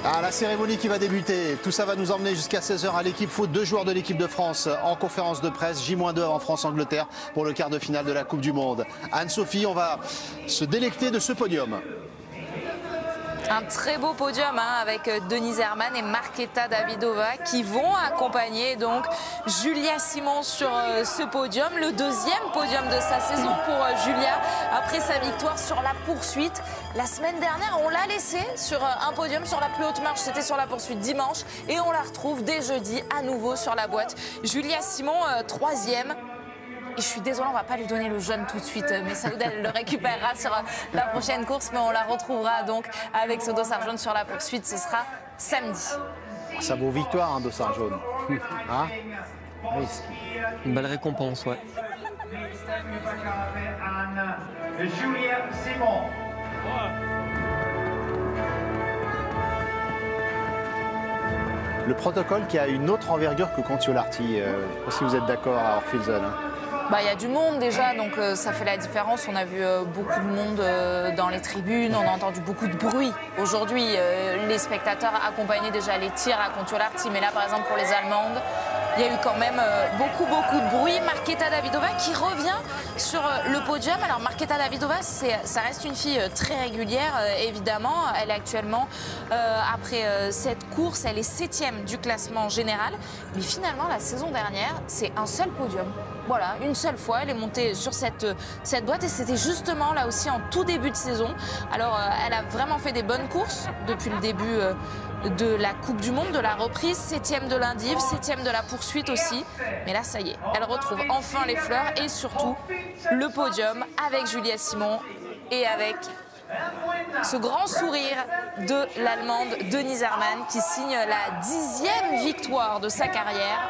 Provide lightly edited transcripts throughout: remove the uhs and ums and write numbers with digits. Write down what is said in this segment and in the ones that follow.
Ah, la cérémonie qui va débuter, tout ça va nous emmener jusqu'à 16 h à l'équipe foot. 2 joueurs de l'équipe de France en conférence de presse, J-2 en France-Angleterre pour le quart de finale de la Coupe du Monde. Anne-Sophie, on va se délecter de ce podium. Un très beau podium avec Denise Herrmann et Markéta Davidová qui vont accompagner donc Julia Simon sur ce podium. Le deuxième podium de sa saison pour Julia après sa victoire sur la poursuite. La semaine dernière, on l'a laissée sur un podium sur la plus haute marche. C'était sur la poursuite dimanche et on la retrouve dès jeudi à nouveau sur la boîte. Julia Simon, troisième. Et je suis désolée, on ne va pas lui donner le jaune tout de suite. Mais Saouda le récupérera sur la prochaine course. Mais on la retrouvera donc avec ce dossard jaune sur la poursuite. Ce sera samedi. Ça vaut victoire, un dossard jaune. Hein? Oui, une belle récompense, ouais. Julia Simon. Le protocole qui a une autre envergure que Kontiolahti. Je ne sais pas si vous êtes d'accord à Orphilson. Il y a du monde déjà, donc ça fait la différence. On a vu beaucoup de monde dans les tribunes, on a entendu beaucoup de bruit. Aujourd'hui, les spectateurs accompagnaient déjà les tirs à Kontiolahti, mais là, par exemple, pour les Allemandes, il y a eu quand même beaucoup de bruit. Markéta Davidová qui revient sur le podium. Alors Markéta Davidová, ça reste une fille très régulière, évidemment. Elle est actuellement, après cette course, elle est 7e du classement général. Mais finalement, la saison dernière, c'est un seul podium. Voilà, une seule fois, elle est montée sur cette boîte et c'était justement là aussi en tout début de saison. Alors, elle a vraiment fait des bonnes courses depuis le début de la Coupe du Monde, de la reprise, 7e de l'Indiv, 7e de la poursuite aussi. Mais là, ça y est, elle retrouve enfin les fleurs et surtout le podium avec Julia Simon et avec ce grand sourire de l'Allemande Denise Herrmann qui signe la 10e victoire de sa carrière.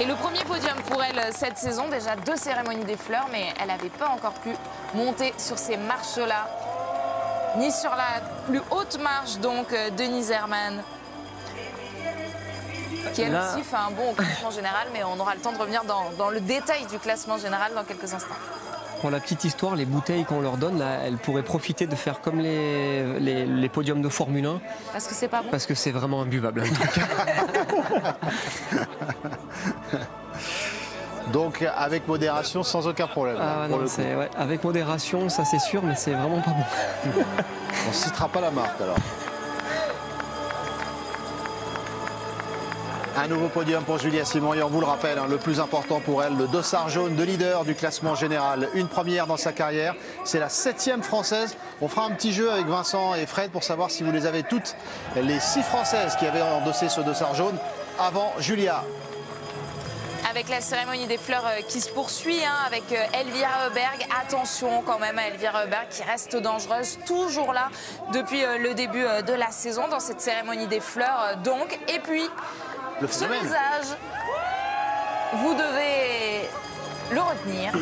Et le premier podium pour elle cette saison, déjà 2 cérémonies des fleurs, mais elle n'avait pas encore pu monter sur ces marches-là, ni sur la plus haute marche, donc Denise Herrmann, qui elle aussi fait un bon classement général, mais on aura le temps de revenir dans le détail du classement général dans quelques instants. Pour la petite histoire, les bouteilles qu'on leur donne, là, elles pourraient profiter de faire comme les podiums de Formule 1. Parce que c'est pas bon. Parce que c'est vraiment imbuvable. En tout cas. Donc avec modération, sans aucun problème. Ah, non, ouais, avec modération, ça c'est sûr, mais c'est vraiment pas bon. On ne citera pas la marque alors. Un nouveau podium pour Julia Simon et on vous le rappelle, le plus important pour elle, le dossard jaune de leader du classement général. Une première dans sa carrière, c'est la 7e française. On fera un petit jeu avec Vincent et Fred pour savoir si vous les avez toutes, les 6 françaises qui avaient endossé ce dossard jaune avant Julia. Avec la cérémonie des fleurs qui se poursuit, avec Elvira Heuberg. Attention quand même à Elvira Heuberg qui reste dangereuse, toujours là depuis le début de la saison dans cette cérémonie des fleurs. Donc, et puis, ce visage, vous devez le retenir.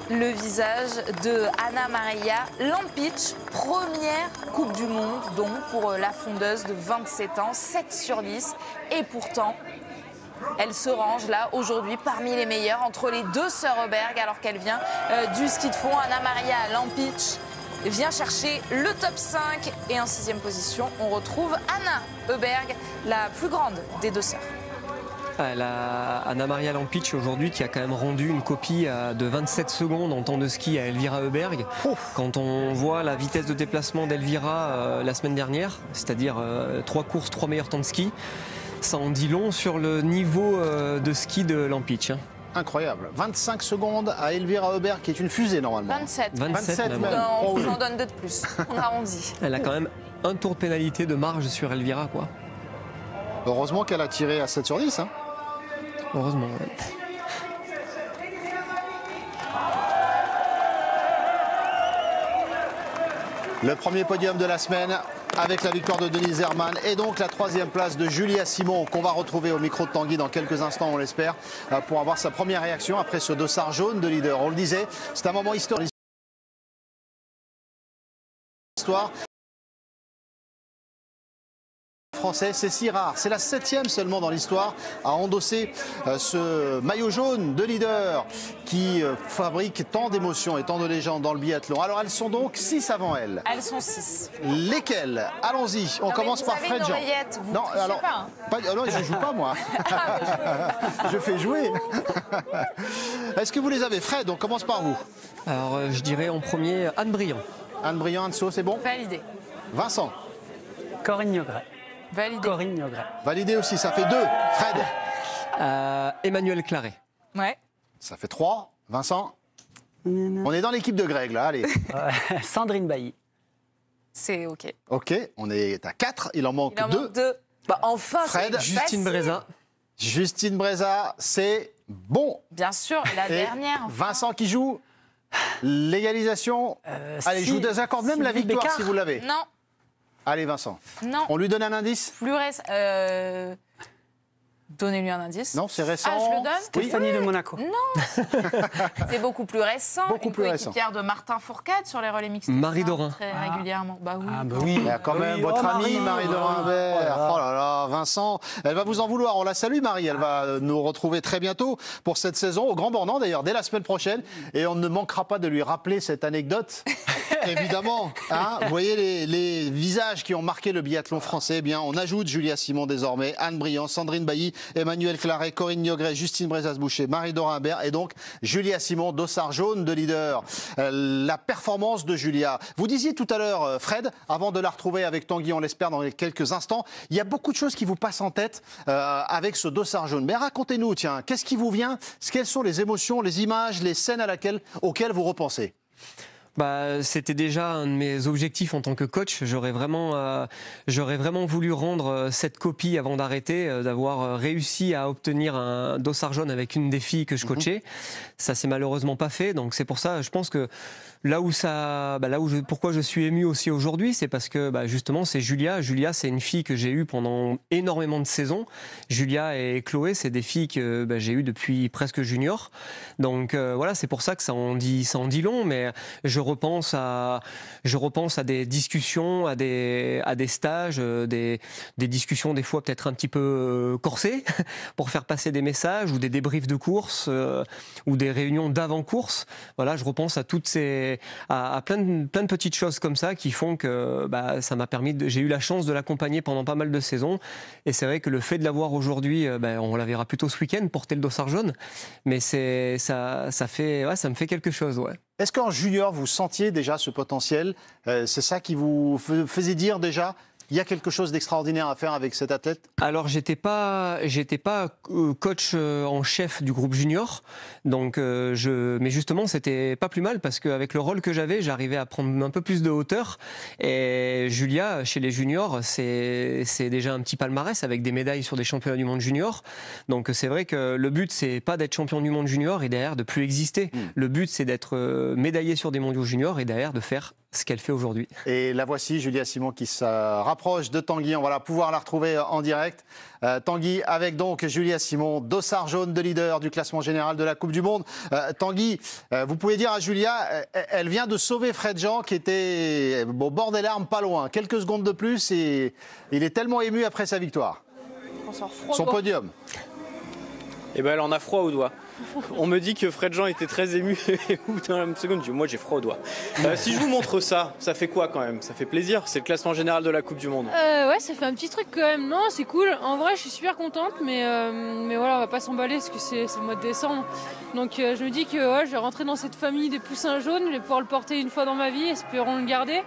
Le visage de Anna Maria Lampic, première Coupe du Monde donc pour la fondeuse de 27 ans, 7 sur 10. Et pourtant, elle se range là aujourd'hui parmi les meilleures entre les 2 sœurs Heuberg alors qu'elle vient du ski de fond. Anna Maria Lampic vient chercher le top 5 et en 6e position on retrouve Anna Heuberg, la plus grande des 2 sœurs. Anna Maria Lampic aujourd'hui qui a quand même rendu une copie de 27 secondes en temps de ski à Elvira Heuberg. Quand on voit la vitesse de déplacement d'Elvira la semaine dernière, c'est-à-dire 3 courses, 3 meilleurs temps de ski, ça en dit long sur le niveau de ski de Lampic. Incroyable. 25 secondes à Elvira Heuberg qui est une fusée normalement. 27. 27 même. On vous en donne 2 de plus. On arrondit. Elle a quand même un tour de pénalité de marge sur Elvira, quoi. Heureusement qu'elle a tiré à 7 sur 10. Heureusement, ouais. Le premier podium de la semaine avec la victoire de Denise Herrmann et donc la 3e place de Julia Simon qu'on va retrouver au micro de Tanguy dans quelques instants, on l'espère, pour avoir sa première réaction après ce dossard jaune de leader. On le disait, c'est un moment historique. français. C'est si rare. C'est la 7e seulement dans l'histoire à endosser ce maillot jaune de leader qui fabrique tant d'émotions et tant de légendes dans le biathlon. Alors elles sont donc 6 avant elle. Elles sont 6. Lesquelles? Allons-y. On commence par Fred Jean. Non, alors, non, je joue pas moi. Je fais jouer. Est-ce que vous les avez? Fred, on commence par vous. Alors je dirais en premier Anne Briand. Anne Briand, Anso, c'est bon? Validé. Vincent? Corinne Niogret. Validé. Corinne Niogret. Validé aussi, ça fait 2. Fred? Emmanuel Claret. Ouais. Ça fait 3. Vincent? On est dans l'équipe de Greg là, allez. Sandrine Bailly. C'est OK. Ok, on est à 4, il en manque 2. Il en manque 2. Bah, enfin, Fred, c'est Justine facile. Breza. Justine Breza, c'est bon. Bien sûr, la Et dernière. enfin. Vincent qui joue. L'égalisation. Allez, je vous accorde même la victoire si vous l'avez. Non, Allez, Vincent. non. On lui donne un indice? Plus récent. Donnez-lui un indice. Non, c'est récent. Ah, je le donne? Oui. Stéphanie de Monaco. C'est beaucoup plus récent. Beaucoup plus récent. Coéquipière de Martin Fourcade sur les relais mixtes. Marie Ça, Dorin. Très régulièrement. Bah oui. Ah bah oui. Il y a quand même Oui, votre oh, amie Marie de Oh Rimbert. là là. Oh là là, Vincent, elle va vous en vouloir. On la salue, Marie. Elle va nous retrouver très bientôt pour cette saison, au Grand Bornand d'ailleurs, dès la semaine prochaine. Et on ne manquera pas de lui rappeler cette anecdote. Évidemment, hein, vous voyez les visages qui ont marqué le biathlon français. Eh bien, on ajoute Julia Simon désormais, Anne Briand, Sandrine Bailly, Emmanuel Claret, Corinne Niogret, Justine Brezas-Boucher, Marie Dorin-Imbert et donc Julia Simon, dossard jaune de leader. La performance de Julia. Vous disiez tout à l'heure, Fred, avant de la retrouver avec Tanguy, on l'espère dans quelques instants, il y a beaucoup de choses qui vous passent en tête avec ce dossard jaune. Mais racontez-nous, tiens, qu'est-ce qui vous vient? Quelles sont les émotions, les images, les scènes auxquelles vous repensez? Bah, c'était déjà un de mes objectifs en tant que coach. J'aurais vraiment voulu rendre cette copie avant d'arrêter, d'avoir réussi à obtenir un dossard jaune avec une des filles que je coachais. Ça s'est malheureusement pas fait, donc c'est pour ça, je pense que pourquoi je suis ému aussi aujourd'hui, c'est parce que justement c'est Julia. Julia, c'est une fille que j'ai eue pendant énormément de saisons. Julia et Chloé, c'est des filles que j'ai eues depuis presque junior. Donc voilà, c'est pour ça que ça en dit long. Mais je repense à des discussions, à des stages, des discussions des fois peut-être un petit peu corsées pour faire passer des messages ou des débriefs de course ou des réunions d'avant-course. Voilà, je repense à à plein de petites choses comme ça qui font que ça m'a permis j'ai eu la chance de l'accompagner pendant pas mal de saisons. Et c'est vrai que le fait de l'avoir aujourd'hui, on la verra plutôt ce week-end porter le dossard jaune, mais ça me fait quelque chose, ouais. Est-ce qu'en junior, vous sentiez déjà ce potentiel? C'est ça qui vous faisait dire déjà il y a quelque chose d'extraordinaire à faire avec cet athlète? Alors j'étais pas coach en chef du groupe junior, donc mais justement c'était pas plus mal parce qu'avec le rôle que j'avais, j'arrivais à prendre un peu plus de hauteur. Et Julia, chez les juniors, c'est déjà un petit palmarès avec des médailles sur des championnats du monde junior. Donc c'est vrai que le but c'est pas d'être champion du monde junior et derrière de plus exister. Le but c'est d'être médaillé sur des mondiaux juniors et derrière de faire ce qu'elle fait aujourd'hui. Et la voici, Julia Simon, qui se rapproche de Tanguy. On va pouvoir la retrouver en direct. Tanguy avec donc Julia Simon, dossard jaune de leader du classement général de la Coupe du Monde. Tanguy, vous pouvez dire à Julia, elle vient de sauver Fred Jean qui était au bord des larmes, pas loin. Quelques secondes de plus et il est tellement ému après sa victoire. Son podium. Eh ben, elle en a froid aux doigts. On me dit que Fred Jean était très ému au bout d'une seconde. Moi, j'ai froid aux doigts. Si je vous montre ça, ça fait quoi quand même? Ça fait plaisir. C'est le classement général de la Coupe du Monde. Ouais, ça fait un petit truc quand même. Non, c'est cool. En vrai, je suis super contente, mais voilà, on va pas s'emballer parce que c'est le mois de décembre. Donc, je me dis que je vais rentrer dans cette famille des poussins jaunes. Je vais pouvoir le porter une fois dans ma vie, espérons le garder.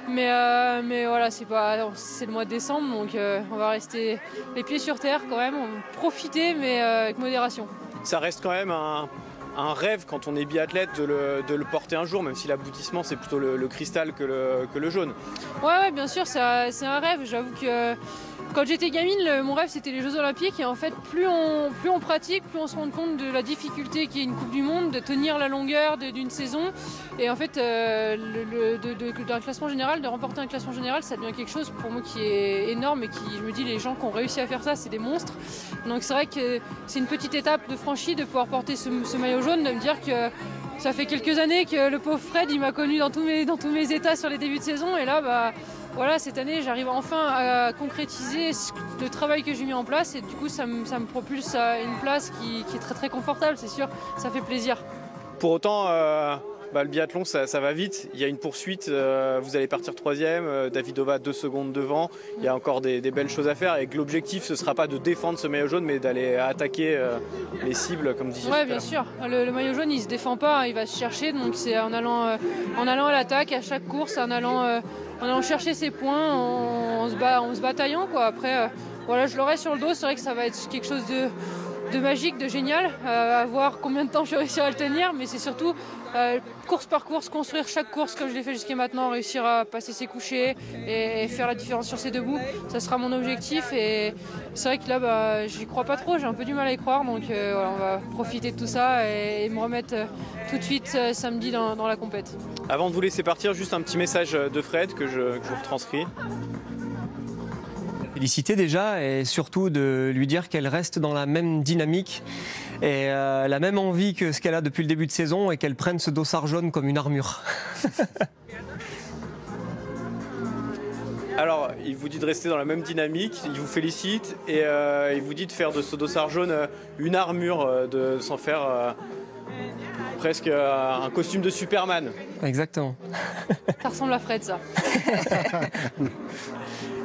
Mais voilà, c'est le mois de décembre, donc on va rester les pieds sur terre quand même, on va profiter, mais avec modération. Ça reste quand même un rêve quand on est biathlète de le porter un jour, même si l'aboutissement c'est plutôt le cristal que le jaune. Ouais, bien sûr, c'est un rêve. J'avoue que quand j'étais gamine, mon rêve c'était les Jeux Olympiques, et en fait plus on pratique, plus on se rend compte de la difficulté qu'est une Coupe du Monde, de tenir la longueur d'une saison. Et en fait, d'un classement général, de remporter un classement général, ça devient quelque chose pour moi qui est énorme et je me dis, les gens qui ont réussi à faire ça, c'est des monstres. Donc c'est vrai que c'est une petite étape de franchie de pouvoir porter ce maillot jaune, de me dire que ça fait quelques années que le pauvre Fred, il m'a connu dans tous mes états sur les débuts de saison, et là, voilà, cette année, j'arrive enfin à concrétiser le travail que j'ai mis en place et du coup, ça me propulse à une place qui est très très confortable, c'est sûr, ça fait plaisir. Pour autant, le biathlon, ça va vite. Il y a une poursuite, vous allez partir 3e, Davidova 2 secondes devant. Il y a encore des belles choses à faire et que l'objectif, ce ne sera pas de défendre ce maillot jaune, mais d'aller attaquer les cibles, comme disait. Oui, bien sûr. Le maillot jaune, il ne se défend pas, il va se chercher. Donc c'est en allant à l'attaque à chaque course, en allant chercher ses points, en se bataillant, quoi. Après, voilà, je l'aurai sur le dos. C'est vrai que ça va être quelque chose de magique, de génial, à voir combien de temps je réussirai à le tenir, mais c'est surtout course par course, construire chaque course comme je l'ai fait jusqu'à maintenant, réussir à passer ses couchers et faire la différence sur ses deux bouts, ça sera mon objectif et c'est vrai que là j'y crois pas trop, j'ai un peu du mal à y croire, donc voilà, on va profiter de tout ça et me remettre tout de suite samedi dans la compète. Avant de vous laisser partir, juste un petit message de Fred que je vous retranscris. Féliciter déjà et surtout de lui dire qu'elle reste dans la même dynamique et la même envie que ce qu'elle a depuis le début de saison et qu'elle prenne ce dossard jaune comme une armure. Alors, il vous dit de rester dans la même dynamique, il vous félicite et il vous dit de faire de ce dossard jaune une armure, de s'en faire presque un costume de Superman. Exactement. Ça ressemble à Fred, ça.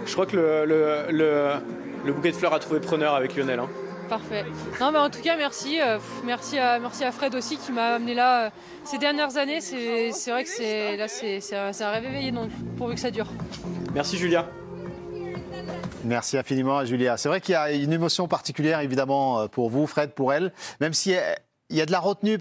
Je crois que le bouquet de fleurs a trouvé preneur avec Lionel. Hein. Parfait. Non, mais en tout cas, merci. Merci à Fred aussi qui m'a amené là ces dernières années. C'est vrai que c'est un rêve éveillé, donc pourvu que ça dure. Merci Julia. Merci infiniment Julia. C'est vrai qu'il y a une émotion particulière évidemment pour vous, Fred, pour elle, même s'il y a de la retenue.